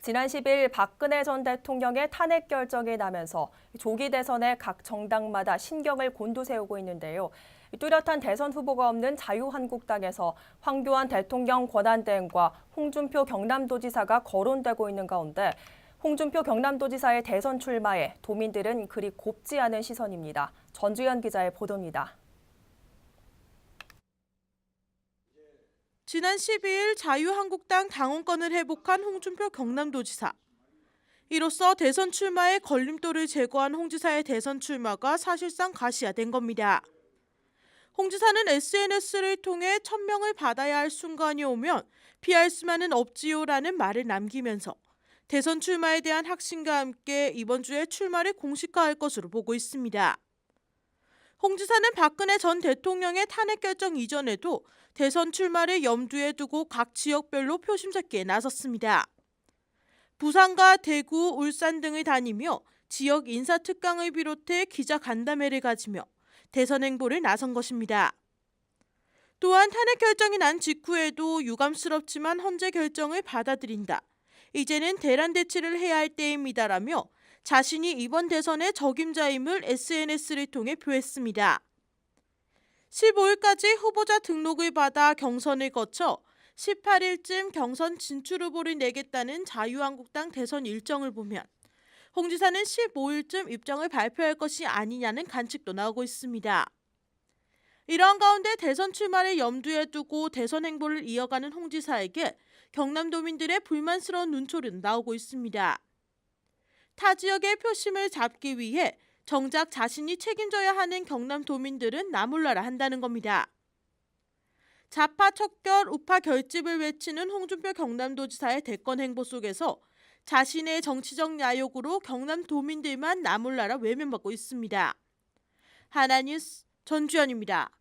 지난 10일 박근혜 전 대통령의 탄핵 결정이 나면서 조기 대선에 각 정당마다 신경을 곤두세우고 있는데요. 뚜렷한 대선 후보가 없는 자유한국당에서 황교안 대통령 권한대행과 홍준표 경남도지사가 거론되고 있는 가운데 홍준표 경남도지사의 대선 출마에 도민들은 그리 곱지 않은 시선입니다. 전주현 기자의 보도입니다. 지난 12일 자유한국당 당원권을 회복한 홍준표 경남도지사. 이로써 대선 출마에 걸림돌을 제거한 홍 지사의 대선 출마가 사실상 가시화된 겁니다. 홍 지사는 SNS를 통해 1000명을 받아야 할 순간이 오면 피할 수만은 없지요라는 말을 남기면서 대선 출마에 대한 확신과 함께 이번 주에 출마를 공식화할 것으로 보고 있습니다. 홍 지사는 박근혜 전 대통령의 탄핵 결정 이전에도 대선 출마를 염두에 두고 각 지역별로 표심 찾기에 나섰습니다. 부산과 대구, 울산 등을 다니며 지역 인사특강을 비롯해 기자 간담회를 가지며 대선 행보를 나선 것입니다. 또한 탄핵 결정이 난 직후에도 유감스럽지만 헌재 결정을 받아들인다. 이제는 대란 대치를 해야 할 때입니다라며 자신이 이번 대선의 적임자임을 SNS를 통해 표했습니다. 15일까지 후보자 등록을 받아 경선을 거쳐 18일쯤 경선 진출 후보를 내겠다는 자유한국당 대선 일정을 보면 홍 지사는 15일쯤 입장을 발표할 것이 아니냐는 관측도 나오고 있습니다. 이러한 가운데 대선 출마를 염두에 두고 대선 행보를 이어가는 홍 지사에게 경남도민들의 불만스러운 눈초리는 나오고 있습니다. 타 지역의 표심을 잡기 위해 정작 자신이 책임져야 하는 경남도민들은 나몰라라 한다는 겁니다. 좌파 척결, 우파 결집을 외치는 홍준표 경남도지사의 대권 행보 속에서 자신의 정치적 야욕으로 경남도민들만 나몰라라 외면받고 있습니다. 하나뉴스 전주현입니다.